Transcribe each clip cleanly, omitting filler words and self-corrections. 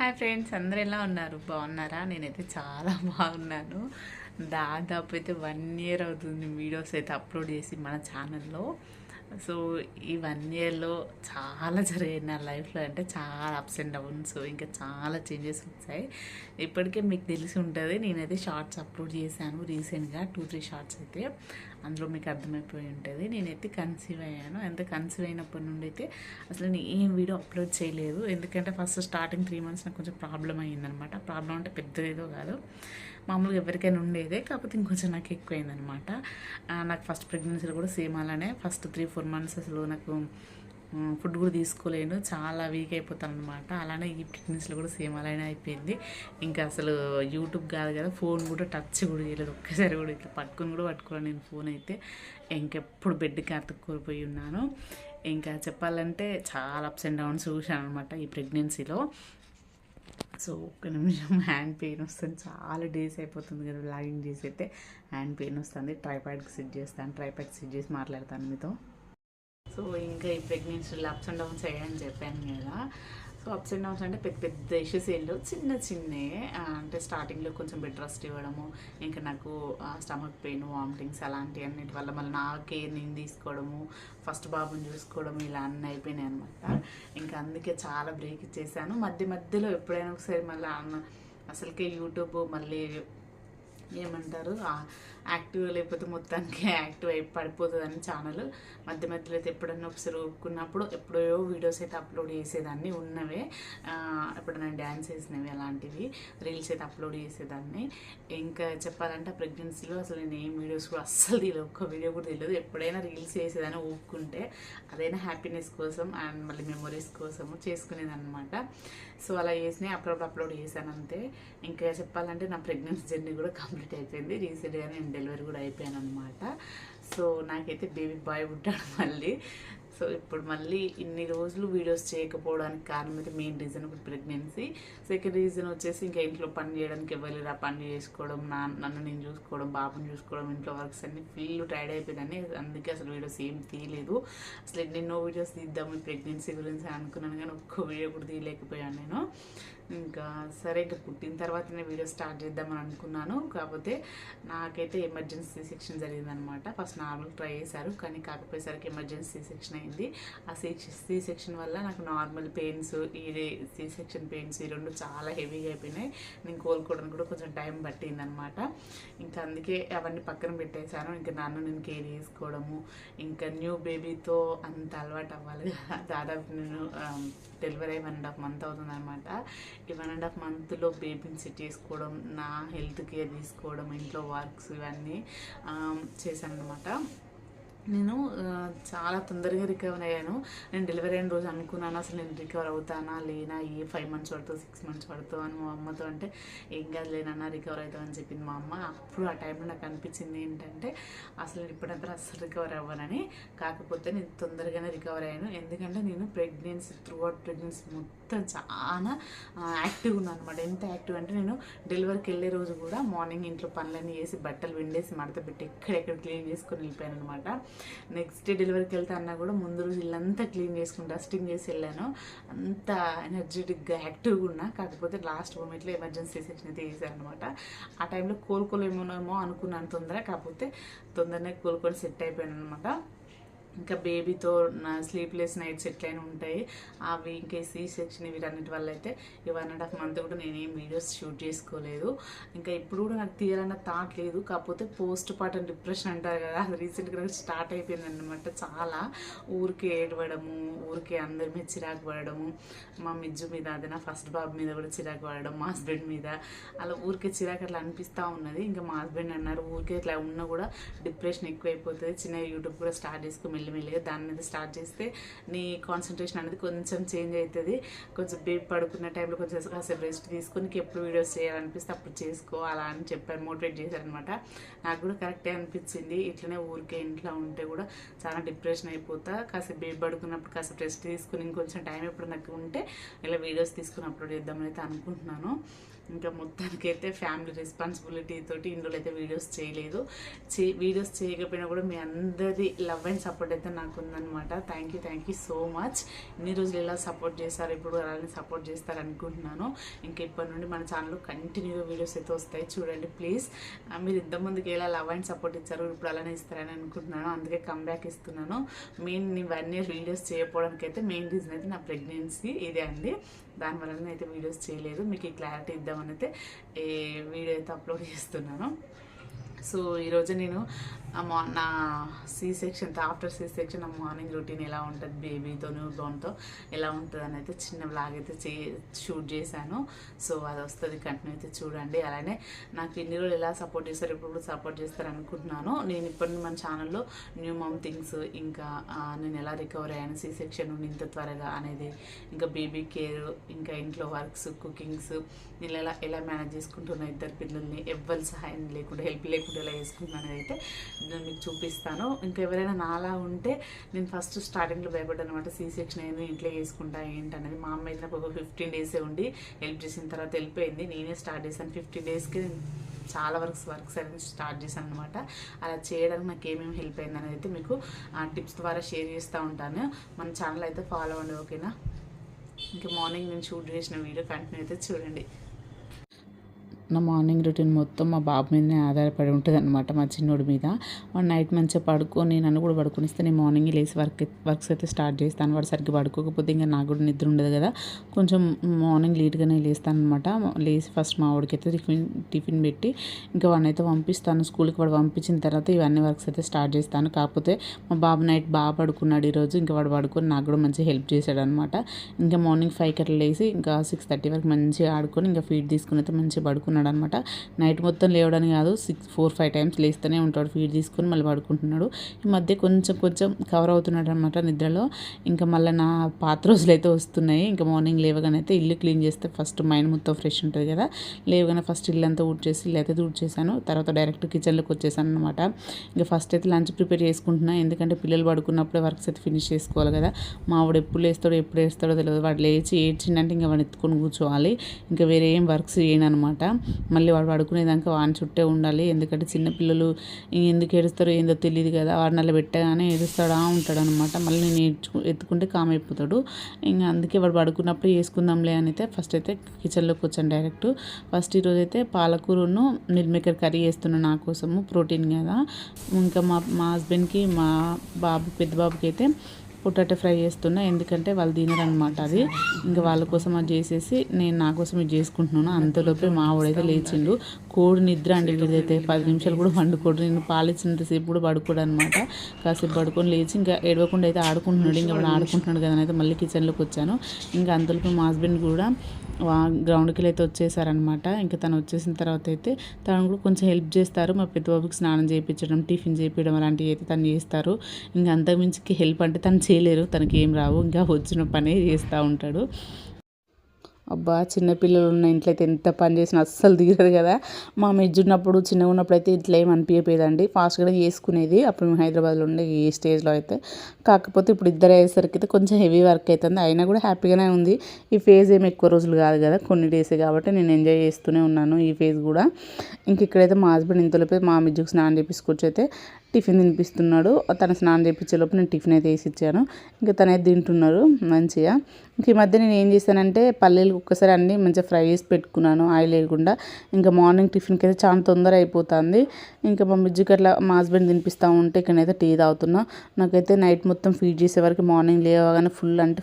Hi friends, అందరూ ఎలా ఉన్నారు? బాగున్నారా? నేనైతే చాలా బాగున్నాను. దాదాపు అయితే 1 ఇయర్ అవుతుంది వీడియోస్ అయితే అప్లోడ్ చేసి మన ఛానల్లో. సో ఈ 1 ఇయర్లో చాలా జరిగాయి నా లైఫ్లో. అంటే చాలా అప్స్ అండ్ డౌన్స్, ఇంకా చాలా చేంజెస్ వచ్చాయి. ఇప్పటికే మీకు తెలిసి ఉంటుంది, నేనైతే షార్ట్స్ అప్లోడ్ చేశాను రీసెంట్గా 2-3 షార్ట్స్ అయితే. అందులో మీకు అర్థమైపోయి ఉంటుంది నేనైతే కన్సీవ్ అయ్యాను. అంత కన్సీవ్ అయినప్పటి నుండి అయితే అసలు నేను ఏం వీడియో అప్లోడ్ చేయలేదు. ఎందుకంటే ఫస్ట్ స్టార్టింగ్ 3 months నాకు కొంచెం ప్రాబ్లం అయ్యిందనమాట. ప్రాబ్లం అంటే పెద్దదేదో కాదు, మామూలుగా ఎవరికైనా ఉండేదే, కాకపోతే ఇంకొంచెం నాకు ఎక్కువైందనమాట. నాకు ఫస్ట్ ప్రెగ్నెన్సీలో కూడా సేమ్ అలానే ఫస్ట్ 3-4 months అసలు నాకు ఫుడ్ కూడా తీసుకోలేను, చాలా వీక్ అయిపోతాను అనమాట. అలానే ఈ ప్రెగ్నెన్సీలో కూడా సేమ్ అలానే అయిపోయింది. ఇంకా అసలు యూట్యూబ్ కాదు కదా, ఫోన్ కూడా టచ్ కూడా చేయలేదు ఒక్కసారి కూడా. ఇట్లా పట్టుకోను నేను ఫోన్ అయితే. ఇంకెప్పుడు బెడ్కి అతుక్కోపోయి ఉన్నాను. ఇంకా చెప్పాలంటే చాలా అప్స్ అండ్ డౌన్స్ చూశాను అనమాట ఈ ప్రెగ్నెన్సీలో. సో ఒక్క నిమిషం, హ్యాండ్ పెయిన్ వస్తుంది. చాలా డేస్ అయిపోతుంది కదా లాగింగ్ చేసి అయితే హ్యాండ్ పెయిన్ వస్తుంది. ట్రైపాడ్కి సెట్ చేసి మాట్లాడతాను మీతో. సో ఇంకా ఈ ప్రెగ్నెన్సీలో అప్స్ అండ్ డౌన్స్ అయ్యాయని చెప్పాను కదా. సో అప్స్ అండ్ డౌన్స్ అంటే పెద్ద పెద్ద ఇష్యూస్ ఏళ్ళు, చిన్నవి. అంటే స్టార్టింగ్లో కొంచెం బెడ్ రెస్ట్ ఇవ్వడము, ఇంకా నాకు స్టమక్ పెయిన్, వామిటింగ్స్ అలాంటి అన్నిటి వల్ల మళ్ళీ నా కేర్ నేను తీసుకోవడము, ఫస్ట్ బాబుని చూసుకోవడం, ఇలా అన్నీ అయిపోయినాయి అనమాట. ఇంకా అందుకే చాలా బ్రేక్ ఇచ్చేసాను. మధ్యలో ఎప్పుడైనా ఒకసారి మళ్ళీ అసలుకే యూట్యూబ్ మళ్ళీ ఏమంటారు యాక్టివ్, లేకపోతే మొత్తానికి యాక్టివ్ అయి పడిపోతుందని ఛానల్. మధ్యలో అయితే ఎప్పుడన్నా ఒకసారి ఒప్పుకున్నప్పుడు ఎప్పుడో వీడియోస్ అయితే అప్లోడ్ చేసేదాన్ని ఉన్నవే. ఎప్పుడైనా డ్యాన్స్ వేసినవి అలాంటివి రీల్స్ అయితే అప్లోడ్ చేసేదాన్ని. ఇంకా చెప్పాలంటే ప్రెగ్నెన్సీలో అసలు నేను ఏం వీడియోస్ కూడా అస్సలు తెలియదు, ఒక్క వీడియో కూడా తెలియదు. ఎప్పుడైనా రీల్స్ చేసేదాన్ని ఊపుకుంటే, అదైనా హ్యాపీనెస్ కోసం అండ్ మళ్ళీ మెమొరీస్ కోసము చేసుకునేది అనమాట. సో అలా చేసినాయి, అప్పుడప్పుడు అప్లోడ్ చేశాను అంతే. ఇంకా చెప్పాలంటే నా ప్రెగ్నెన్సీ జర్నీ కూడా కంప్లీట్ అయిపోయింది. రీసెంట్గా నేను డెలివరీ కూడా అయిపోయాను అనమాట. సో నాకైతే బేబీ బాయ్ పుట్టాడు మళ్ళీ. సో ఇప్పుడు మళ్ళీ ఇన్ని రోజులు వీడియోస్ చేయకపోవడానికి కారణం అయితే మెయిన్ రీజన్ ఇప్పుడు ప్రెగ్నెన్సీ. సెకండ్ రీజన్ వచ్చేసి ఇంకా ఇంట్లో పని చేయడానికి ఎవరు పని చేసుకోవడం, నన్ను నేను చూసుకోవడం, బాబుని చూసుకోవడం, ఇంట్లో వర్క్స్ అన్ని ఫుల్ టైర్డ్ అయిపోయిందని అందుకే అసలు వీడియోస్ ఏం తీయలేదు. అసలు ఎన్నెన్నో వీడియోస్ తీద్దాము ఈ ప్రెగ్నెన్సీ గురించి అనుకున్నాను, కానీ ఒక్క వీడియో కూడా తీయలేకపోయాను నేను. ఇంకా సరే, ఇంకా పుట్టిన తర్వాతనే వీడియో స్టార్ట్ చేద్దామని అనుకున్నాను. కాకపోతే నాకైతే ఎమర్జెన్సీ సెక్షన్ జరిగిందనమాట. ఫస్ట్ నార్మల్ ట్రై చేశారు, కానీ కాకపోయేసరికి ఎమర్జెన్సీ సెక్షన్ అయింది. ఆ సి సెక్షన్ వల్ల నాకు నార్మల్ పెయిన్స్, ఈ సి సెక్షన్ పెయిన్స్ ఈ రెండు చాలా హెవీగా అయిపోయినాయి. నేను కోలుకోవడానికి కూడా కొంచెం టైం పట్టిందనమాట. ఇంకా అందుకే అవన్నీ పక్కన పెట్టేశాను. ఇంకా నన్ను నేను కేర్ చేసుకోవడము, ఇంకా న్యూ బేబీతో అంత అలవాటు అవ్వాలి కదా. దాదాపు నేను డెలివరీ 1.5 month అవుతుంది అనమాట. ఈ 1.5 monthలో బేబీని సెట్ చేసుకోవడం, నా హెల్త్ కేర్ తీసుకోవడం, ఇంట్లో వర్క్స్ ఇవన్నీ చేశాను అనమాట. నేను చాలా తొందరగా రికవర్ అయ్యాను. నేను డెలివరీ అయిన రోజు అనుకున్నాను అసలు నేను రికవర్ అవుతానా లేనా, 5 months పడుతుంది 6 months పడుతుంది అని మా అమ్మతో అంటే, ఏం కాదు లేనన్నా రికవర్ అవుతామని చెప్పింది మా అమ్మ. అప్పుడు ఆ టైంలో నాకు అనిపించింది ఏంటంటే అసలు ఇప్పుడంతా అసలు రికవర్ అవ్వనని. కాకపోతే నేను తొందరగానే రికవర్ అయ్యాను. ఎందుకంటే నేను ప్రెగ్నెన్సీ త్రూఅవుట్ ప్రెగ్నెన్సీ మొత్తం చాలా యాక్టివ్గా ఉన్నాను అనమాట. ఎంత యాక్టివ్ అంటే నేను డెలివరీకి వెళ్ళే రోజు కూడా మార్నింగ్ ఇంట్లో పనులన్నీ చేసి బట్టలు విండేసి మడత పెట్టి ఎక్కడెక్కడ క్లీన్ చేసుకొని వెళ్ళిపోయాను అనమాట. నెక్స్ట్ డే డెలివరీకి వెళ్తా అన్నా కూడా ముందు రోజు ఇల్లంతా క్లీన్ చేసుకుని డస్టింగ్ చేసి వెళ్ళాను. అంత ఎనర్జెటిక్గా యాక్టివ్గా ఉన్నా. కాకపోతే లాస్ట్ మూమెంట్లో ఎమర్జెన్సీ సెక్షన్ అయితే చేశాను అనమాట. ఆ టైంలో కోలుకోలేమోనేమో అనుకున్నాను కాకపోతే తొందరనే కోలుకొని సెట్ అయిపోయాను అనమాట. ఇంకా బేబీతో నా స్లీప్లెస్ నైట్స్ ఎట్లయినా ఉంటాయి అవి. ఇంకా సి సెక్షన్ వీటన్నిటి వల్ల అయితే ఈ 1.5 month కూడా నేనేం వీడియోస్ షూట్ చేసుకోలేదు. ఇంకా ఇప్పుడు కూడా నాకు తీయాలన్న థాట్ లేదు. కాకపోతే పోస్ట్ పార్టం డిప్రెషన్ అంటారు కదా, అది రీసెంట్గా స్టార్ట్ అయిపోయింది అనమాట. చాలా ఊరికే ఏడవడము, ఊరికే అందరి మీద చిరాకు పడడము, మా మిజ్జు మీద, అదే నా ఫస్ట్ బాబు మీద కూడా చిరాకు పడడం, మా హస్బెండ్ మీద అలా ఊరికే చిరాకు అట్లా అనిపిస్తూ ఉన్నది. ఇంకా మా హస్బెండ్ అన్నారు ఊరికే ఇట్లా ఉన్నా కూడా డిప్రెషన్ ఎక్కువైపోతుంది, చిన్న యూట్యూబ్ కూడా స్టార్ట్ చేసుకుని మెల్లిమెల్లిగా దాని మీద స్టార్ట్ చేస్తే నీ కాన్సన్ట్రేషన్ అనేది కొంచెం చేంజ్ అవుతుంది. కొంచెం బేబీ పడుకున్న టైంలో కొంచెం కాసేపు రెస్ట్ తీసుకొని నీకు ఎప్పుడు వీడియోస్ చేయాలనిపిస్తే అప్పుడు చేసుకో అలా అని చెప్పారు, మోటివేట్ చేశారనమాట. నాకు కూడా కరెక్టే అనిపించింది. ఇట్లనే ఊరికే ఇంట్లో ఉంటే కూడా చాలా డిప్రెషన్ అయిపోతా. కాసేపు బేబీ పడుకున్నప్పుడు కాసేపు రెస్ట్ తీసుకుని ఇంకొంచెం టైం ఎప్పుడు నాకు ఉంటే ఇలా వీడియోస్ తీసుకుని అప్లోడ్ చేద్దామని అయితే అనుకుంటున్నాను. ఇంకా మొత్తానికి అయితే ఫ్యామిలీ రెస్పాన్సిబిలిటీ తోటి ఇందులో అయితే వీడియోస్ చేయలేదు. వీడియోస్ చేయకపోయినా కూడా మీ అందరి లవ్ అండ్ సపోర్ట్ సపోర్ట్ అయితే నాకు ఉందన్నమాట. Thank you so much. ఇన్ని రోజులు ఎలా సపోర్ట్ చేస్తారు, ఇప్పుడు అలానే సపోర్ట్ చేస్తారు అనుకుంటున్నాను. ఇంకా ఇప్పటి నుండి మన ఛానల్లో కంటిన్యూగా వీడియోస్ అయితే వస్తాయి, చూడండి ప్లీజ్. మీరు ఇంతకుముందుకు ఎలా లవ్ అండ్ సపోర్ట్ ఇచ్చారు, ఇప్పుడు అలానే ఇస్తారని అనుకుంటున్నాను. అందుకే కమ్బ్యాక్ ఇస్తున్నాను. మెయిన్ 1 year వీడియోస్ చేయకపోవడానికి అయితే మెయిన్ రీజన్ అయితే నా ప్రెగ్నెన్సీ ఇదే అండి. దానివల్ల అయితే వీడియోస్ చేయలేదు. మీకు ఈ క్లారిటీ ఇద్దామని అయితే వీడియో అయితే అప్లోడ్ చేస్తున్నాను. సో ఈరోజు నేను నా C-section ఆఫ్టర్ C-section నా మార్నింగ్ రొటీన్ ఎలా ఉంటుంది, బేబీతో న్యూ బోర్న్తో ఎలా ఉంటుంది అని అయితే చిన్న వ్లాగ్ అయితే షూట్ చేశాను. సో అది వస్తుంది, కంటిన్యూ అయితే చూడండి. అలానే నాకు ఇన్ని రోజులు ఎలా సపోర్ట్ చేస్తారు, ఇప్పుడు సపోర్ట్ చేస్తారు అనుకుంటున్నాను. నేను ఇప్పటి మన ఛానల్లో న్యూ మమ్ థింగ్స్, ఇంకా నేను ఎలా రికవర్ అయ్యాను C-section నుండి ఇంత త్వరగా అనేది, ఇంకా బేబీ కేర్, ఇంకా ఇంట్లో వర్క్స్, కుకింగ్స్, నేను ఎలా మేనేజ్ చేసుకుంటున్నా ఇద్దరు పిల్లల్ని, ఎవ్వరి సహాయం లేకుండా, హెల్ప్ లేకుండా ఎలా చేసుకుంటున్నాను అనేది అయితే నేను మీకు చూపిస్తాను. ఇంకా ఎవరైనా నాలా ఉంటే, నేను ఫస్ట్ స్టార్టింగ్లో భయపడ్డాను అనమాట. C-section అయింది, ఇంట్లో చేసుకుంటా ఏంటనేది. మా అమ్మ అయితే నాకు ఒక 15 days ఉండి హెల్ప్ చేసిన తర్వాత వెళ్ళిపోయింది. నేనే స్టార్ట్ చేశాను. 15 daysకి చాలా వర్క్స్ అనేది స్టార్ట్ చేశాను అనమాట. అలా చేయడానికి నాకు ఏమేమి హెల్ప్ అయింది అనేది అయితే మీకు టిప్స్ ద్వారా షేర్ చేస్తూ ఉంటాను. మన ఛానల్ అయితే ఫాలో అవ్వండి, ఓకేనా? ఇంకా మార్నింగ్ నేను షూట్ చేసిన వీడియో కంటిన్యూ అయితే చూడండి. నా మార్నింగ్ రొటీన్ మొత్తం మా బాబు మీదనే ఆధారపడి ఉంటుంది అనమాట, మా చిన్నోడి మీద. వాడు నైట్ మంచిగా పడుకొని నన్ను కూడా పడుకొనిస్తే నేను మార్నింగ్ లేచి వర్క్స్ అయితే స్టార్ట్ చేస్తాను. వాడు సరిగ్గా పడుకోకపోతే ఇంకా నాకు కూడా నిద్ర ఉండదు కదా, కొంచెం మార్నింగ్ లేట్గానే లేస్తాను అనమాట. లేచి ఫస్ట్ మా వాడికి అయితే టిఫిన్ పెట్టి ఇంకా వాడిని అయితే పంపిస్తాను స్కూల్కి. వాడు పంపించిన తర్వాత ఇవన్నీ వర్క్స్ అయితే స్టార్ట్ చేస్తాను. కాకపోతే మా బాబు నైట్ బాగా పడుకున్నాడు ఈరోజు. ఇంకా వాడు పడుకొని నాకు కూడా మంచిగా హెల్ప్ చేశాడు అనమాట. ఇంకా మార్నింగ్ 5 అట్లా లేచి ఇంకా 6:30 వరకు మంచిగా ఆడుకొని ఇంకా ఫీడ్ తీసుకుని అయితే మంచిగా పడుకున్నాడు అనమాట. నైట్ మొత్తం లేవడానికి కాదు, 4-5 times లేస్తూనే ఉంటాడు, ఫీడ్ తీసుకొని మళ్ళీ పడుకుంటున్నాడు. ఈ మధ్య కొంచెం కవర్ అవుతున్నాడు అనమాట నిద్రలో. ఇంకా మళ్ళీ నా పాత రోజులు అయితే వస్తున్నాయి. ఇంకా మార్నింగ్ లేవగానే అయితే ఇల్లు క్లీన్ చేస్తే ఫస్ట్ మైండ్ మొత్తం ఫ్రెష్ ఉంటుంది కదా. లేవగానే ఫస్ట్ ఇల్లు అంతా ఊడ్చేసి ఇల్లు అయితే ఊడ్చేసాను. తర్వాత డైరెక్ట్ కిచెన్లోకి వచ్చేసాను అనమాట. ఇంకా ఫస్ట్ అయితే లంచ్ ప్రిపేర్ చేసుకుంటున్నా, ఎందుకంటే పిల్లలు పడుకున్నప్పుడే వర్క్స్ అయితే ఫినిష్ చేసుకోవాలి కదా. మా వాడు ఎప్పుడు వేస్తాడో తెలియదు. వాడు లేచి ఏడ్చిందంటే ఇంకా వాడిని ఎత్తుకొని కూర్చోవాలి. ఇంకా వేరే ఏం వర్క్స్ చేయను అనమాట. మళ్ళీ వాడు పడుకునేదాకా వాడిని చుట్టే ఉండాలి, ఎందుకంటే చిన్నపిల్లలు ఎందుకు ఏడుస్తారో ఏందో తెలియదు కదా. వాడిని అలా పెట్టగానే ఏడుస్తాడా ఉంటాడు అనమాట. మళ్ళీ నేను ఎత్తుకుంటే కామ్ అయిపోతాడు. ఇంకా అందుకే వాడు పడుకున్నప్పుడు చేసుకుందాంలే అని అయితే ఫస్ట్ అయితే కిచెన్లోకి వచ్చాను డైరెక్ట్. ఫస్ట్ ఈరోజు అయితే పాలకూరను మిల్ మేకర్ కర్రీ చేస్తున్నాను నా కోసము, ప్రోటీన్ కదా. ఇంకా మా హస్బెండ్కి, మా పెద్ద బాబుకి అయితే పొటాటో ఫ్రై చేస్తున్నా, ఎందుకంటే వాళ్ళు తినరనమాట అది. ఇంకా వాళ్ళ కోసం అది చేసేసి నేను నా కోసం ఇది చేసుకుంటున్నాను. అంతలోపే మా వాడైతే లేచిండు. కోడి నిద్ర అండి వీడైతే, 10 నిమిషాలు కూడా పండుకోడు. నేను పాలిచ్చినంతసేపు కూడా పడుకోడు అనమాట. కాసేపు పడుకొని లేచి ఇంకా ఏడవకుండా అయితే ఆడుకుంటున్నాడు. ఇంకా వాడు ఆడుకుంటున్నాడు కదా అయితే మళ్ళీ కిచెన్లోకి వచ్చాను. ఇంకా అంతలోపే మా హస్బెండ్ కూడా గ్రౌండ్కి అయితే వచ్చేసారనమాట. ఇంకా తను వచ్చేసిన తర్వాత అయితే తను కూడా కొంచెం హెల్ప్ చేస్తారు. మా పెద్ద బాబుకి స్నానం చేయించడం, టిఫిన్ చేయించడం అలాంటివి అయితే తను చేస్తారు. ఇంకా అంతకుమించి హెల్ప్ అంటే తను చేయలేరు, తనకి ఏం రావు. ఇంకా వచ్చిన పనే చేస్తూ ఉంటాడు. అబ్బా, చిన్నపిల్లలు ఉన్న ఇంట్లో అయితే ఎంత పని చేసినా అస్సలు తీరదు కదా. మా ఉన్నప్పుడు చిన్నగా ఉన్నప్పుడు అయితే ఇట్లా ఏమి అనిపించలేదండి, ఫాస్ట్గా చేసుకునేది. అప్పుడు మేము హైదరాబాద్లో ఉండే ఈ స్టేజ్లో అయితే. కాకపోతే ఇప్పుడు ఇద్దరు అయ్యేసరికి అయితే కొంచెం హెవీ వర్క్ అవుతుంది. అయినా కూడా హ్యాపీగానే ఉంది. ఈ ఫేజ్ ఏమి ఎక్కువ రోజులు కాదు కదా, కొన్ని డేసే కాబట్టి నేను ఎంజాయ్ చేస్తూనే ఉన్నాను ఈ ఫేజ్ కూడా. ఇంక ఇక్కడైతే మా హస్బెండ్ ఇంతలోపే మా మిజ్జుకు స్నానం చేపించుకొచ్చి అయితే టిఫిన్ తినిపిస్తున్నాడు. తన స్నానం చేయించేలోపు నేను టిఫిన్ అయితే వేసి ఇచ్చాను. ఇంకా తనైతే తింటున్నారు మంచిగా. ఇంక ఈ మధ్య నేను ఏం చేశానంటే పల్లీలు ఒక్కసారి అన్నీ మంచిగా ఫ్రై చేసి పెట్టుకున్నాను, ఆయిల్ వేయకుండా. ఇంకా మార్నింగ్ టిఫిన్కి అయితే చాలా తొందర అయిపోతుంది. ఇంకా మా మిజ్జికి అట్లా మా హస్బెండ్ తినిపిస్తూ ఉంటే ఇక్కడైతే టీ తాగుతున్నా. నాకైతే నైట్ మొత్తం ఫీడ్ చేసే వరకు మార్నింగ్ లేవగానే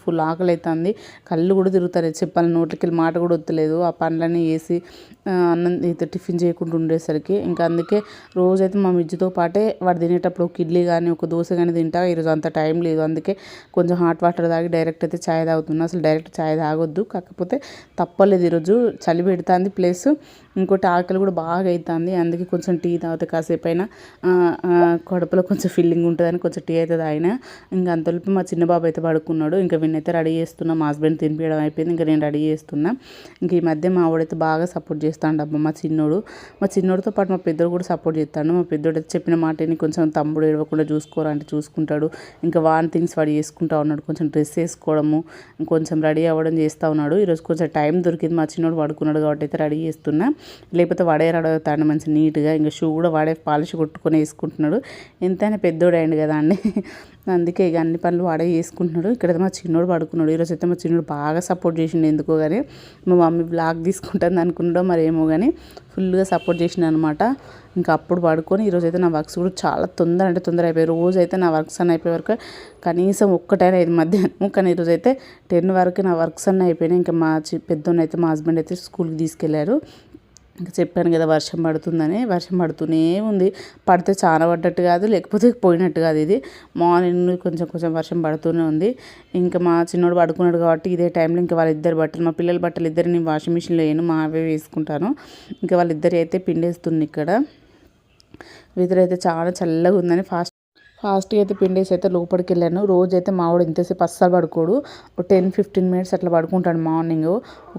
ఫుల్ ఆకలి అవుతుంది. కళ్ళు కూడా తిరుగుతారు, చెప్పాలి నోట్లకి వెళ్ళి మాట కూడా వద్దలేదు. ఆ పనులన్నీ వేసి అన్నం అయితే టిఫిన్ చేయకుండా ఉండేసరికి. ఇంకా అందుకే రోజైతే మా మిజ్జితో పాటే వాడు తినేటప్పుడు ఒక ఇడ్లీ కానీ ఒక దోశ కానీ తింటా. ఈరోజు అంత టైం లేదు, అందుకే కొంచెం హాట్ వాటర్ తాగి డైరెక్ట్ అయితే చాయ్ తాగుతున్నా. అసలు డైరెక్ట్ చాయ్ తాగొద్దు, కాకపోతే తప్పలేదు, ఈరోజు చలి పెడుతుంది, ప్లస్ ఇంకోటి ఆకలి కూడా బాగా అవుతుంది. అందుకే కొంచెం టీ తాగితే కాసేపు అయినా కడుపులో కొంచెం ఫీలింగ్ ఉంటుందని కొంచెం టీ అయితే తాగినా. ఇంకా అంతలోపు మా చిన్న బాబు అయితే పడుకున్నాడు. ఇంకా వీనైతే రెడీ చేస్తున్నా. మా హస్బెండ్ తినిపించడం అయిపోయింది, ఇంకా నేను రెడీ చేస్తున్నా. ఇంక ఈ మధ్య మా వాడైతే బాగా సపోర్ట్ చేస్తాడు అబ్బా మా చిన్నోడితో పాటు మా పెద్దోడు కూడా సపోర్ట్ చేస్తాడు. మా పెద్దోడు అయితే చెప్పిన మాటని కొంచెం తమ్ముడు ఏడవకుండా చూసుకోరా అంటే చూసుకుంటాడు. ఇంకా వాన్ థింగ్స్ వాడు చేసుకుంటా ఉన్నాడు, కొంచెం డ్రెస్ వేసుకోవడము, కొంచెం రెడీ అవ్వడం చేస్తూ ఉన్నాడు. ఈరోజు కొంచెం టైం దొరికింది, మా చిన్నోడు పడుకున్నాడు కాబట్టి అయితే రెడీ చేస్తున్నా. లేకపోతే వాడే అడుగుతాడు మంచి నీట్గా. ఇంకా షూ కూడా వాడే పాలిష్ కొట్టుకొని వేసుకుంటున్నాడు. ఎంతైనా పెద్దోడు అయ్యిండు కదా అండి, అందుకే ఇక అన్ని పనులు వాడే చేసుకుంటున్నాడు. ఇక్కడైతే మా చిన్నోడు పడుకున్నాడు. ఈరోజు అయితే మా చిన్నోడు బాగా సపోర్ట్ చేసిండు ఎందుకో కానీ, మా మమ్మీ బ్లాగ్ తీసుకుంటుంది అనుకున్నాడో మరి ఏమో కానీ ఫుల్గా సపోర్ట్ చేసిండు అనమాట. ఇంకా అప్పుడు పడుకొని ఈరోజైతే నా వర్క్స్ కూడా చాలా తొందర అయిపోయాయి. రోజు అయితే నా వర్క్స్ అన్నీ అయిపోయే వరకు కనీసం ఒక్కటైనా 5 మధ్యాహ్నం, కానీ ఈరోజు అయితే 10 వరకు నా వర్క్స్ అన్నీ అయిపోయినాయి. ఇంకా మా పెద్దోని అయితే మా హస్బెండ్ అయితే స్కూల్కి తీసుకెళ్లారు. ఇంకా చెప్పాను కదా వర్షం పడుతుందని, వర్షం పడుతూనే ఉంది. పడితే చాలా పడ్డట్టు కాదు, లేకపోతే పోయినట్టు కాదు. ఇది మార్నింగ్ కొంచెం వర్షం పడుతూనే ఉంది. ఇంకా మా చిన్నోడు పడుకున్నాడు కాబట్టి ఇదే టైంలో ఇంకా వాళ్ళిద్దరు బట్టలు, మా పిల్లల బట్టలు ఇద్దరు నేను వాషింగ్ మిషన్లో వేయను, మా అవే వేసుకుంటాను. ఇంకా వాళ్ళిద్దరు అయితే పిండేస్తుంది. ఇక్కడ వెదర్ అయితే చాలా చల్లగా ఉందని ఫాస్ట్గా అయితే పిండేసి అయితే లోపలికి వెళ్ళాను. రోజైతే మావాడు ఇంతసేపు అస్సలు పడుకోడు, ఒక 10-15 మినిట్స్ అట్లా పడుకుంటాడు మార్నింగ్.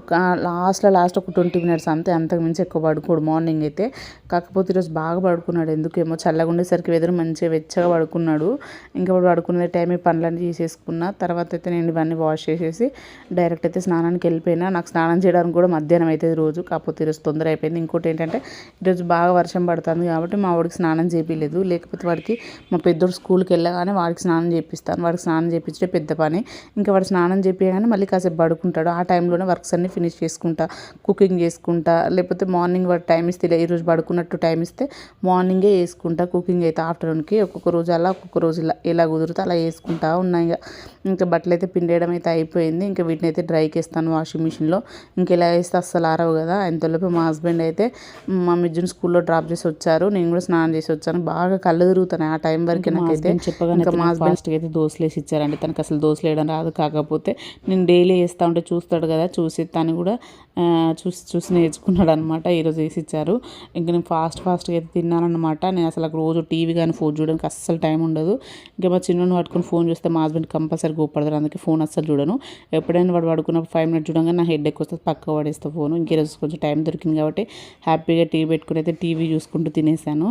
ఒక లాస్ట్ ఒక 20 మినిట్స్ అంతే, అంతకు మించి ఎక్కువ పడుకోడు మార్నింగ్ అయితే. కాకపోతే ఈరోజు బాగా పడుకున్నాడు, ఎందుకేమో చల్లగా ఉండేసరికి వెదర్ మంచిగా వెచ్చగా పడుకున్నాడు. ఇంకా పడుకునే టైం ఈ పనులన్నీ చేసేసుకున్న తర్వాత అయితే నేను ఇవన్నీ వాష్ చేసేసి డైరెక్ట్ అయితే స్నానానికి వెళ్ళిపోయినా. నాకు స్నానం చేయడానికి కూడా మధ్యాహ్నం అవుతుంది రోజు, కాకపోతే ఈరోజు తొందర అయిపోయింది. ఇంకోటి ఏంటంటే ఈరోజు బాగా వర్షం పడుతుంది కాబట్టి మా వాడికి స్నానం చేయించలేదు, లేకపోతే వాడికి మా పెద్దోడు స్కూల్కి వెళ్ళగానే వాడికి స్నానం చేపిస్తాను. వాడికి స్నానం చేయించే పెద్ద పని. ఇంకా వాడు స్నానం చేయించగానే మళ్ళీ కాసేపు పడుకుంటాడు. ఆ టైంలోనే వర్క్స్ అన్నీ ఫినిష్ చేసుకుంటా, కుకింగ్ చేసుకుంటా. లేకపోతే మార్నింగ్ వాడు టైం ఇస్తే, ఈరోజు పడుకున్నట్టు టైం ఇస్తే మార్నింగే వేసుకుంటా. కుకింగ్ అయితే ఆఫ్టర్నూన్కి ఒక్కొక్క రోజు అలా, ఒక్కొక్క రోజు ఇలా, ఎలా కుదురుతా అలా వేసుకుంటా ఉన్నాయి. ఇంకా బట్టలు అయితే పిండేయడం అయితే అయిపోయింది. ఇంకా వీటిని అయితే డ్రైకి వేస్తాను వాషింగ్ మిషన్లో. ఇంకా ఇలా వేస్తే అస్సలు ఆరవు కదా. ఇంతలోపు మా హస్బెండ్ అయితే మా మిజ్జుని స్కూల్లో డ్రాప్ చేసి వచ్చారు. నేను కూడా స్నానం చేసి వచ్చాను. బాగా కళ్ళు తిరుగుతున్నాయి ఆ టైం వరకు నాకైతే. చెప్పగానే మా హస్బెండ్ అయితే దోశలు వేసి ఇచ్చారండి. తనకు అసలు దోశలు వేయడం రాదు, కాకపోతే నేను డైలీ వేస్తూ ఉంటే చూస్తాడు కదా, చూసి తను కూడా చూసి నేర్చుకున్నాడు అనమాట. ఈరోజు వేసి ఇచ్చారు. ఇంకా నేను ఫాస్ట్గా అయితే తిన్నానమాట. నేను అసలు రోజు టీవీ కానీ ఫోన్ చూడడానికి అస్సలు టైం ఉండదు. ఇంకా మా చిన్నోడిని పట్టుకుని ఫోన్ చూస్తే మా హస్బెండ్ కంపల్సరీ కోప్పడతారు, అందుకే ఫోన్ అస్సలు చూడను. ఎప్పుడైనా వాడు పడుకున్నప్పుడు 5 మినిట్స్ చూడంగా నా హెడ్ ఎక్కువ వస్తుంది, పక్క పడేస్తా ఫోను. ఇంకేరోజు కొంచెం టైం దొరికింది కాబట్టి హ్యాపీగా టీవీ పెట్టుకుని అయితే టీవీ చూసుకుంటూ తినేసాను.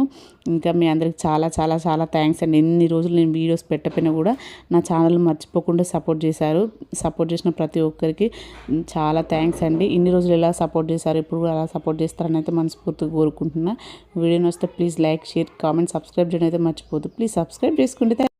ఇంకా మీ అందరికి చాలా చాలా చాలా థ్యాంక్స్ అండి. ఇన్ని రోజులు నేను వీడియోస్ పెట్టకపోయినా కూడా నా ఛానల్ మర్చిపోకుండా సపోర్ట్ చేశారు. సపోర్ట్ చేసిన ప్రతి ఒక్కరికి చాలా థ్యాంక్స్ అండి. ఇన్ని రోజులు ఎలా సపోర్ట్ చేశారు, ఇప్పుడు కూడా అలా సపోర్ట్ చేస్తారని అయితే మనస్ఫూర్తిగా కోరుకుంటున్నా. వీడియోని వస్తే please like, share, comment, subscribe చేయడం అయితే మర్చిపోద్దు. ప్లీజ్ సబ్స్క్రైబ్ చేసుకోండి.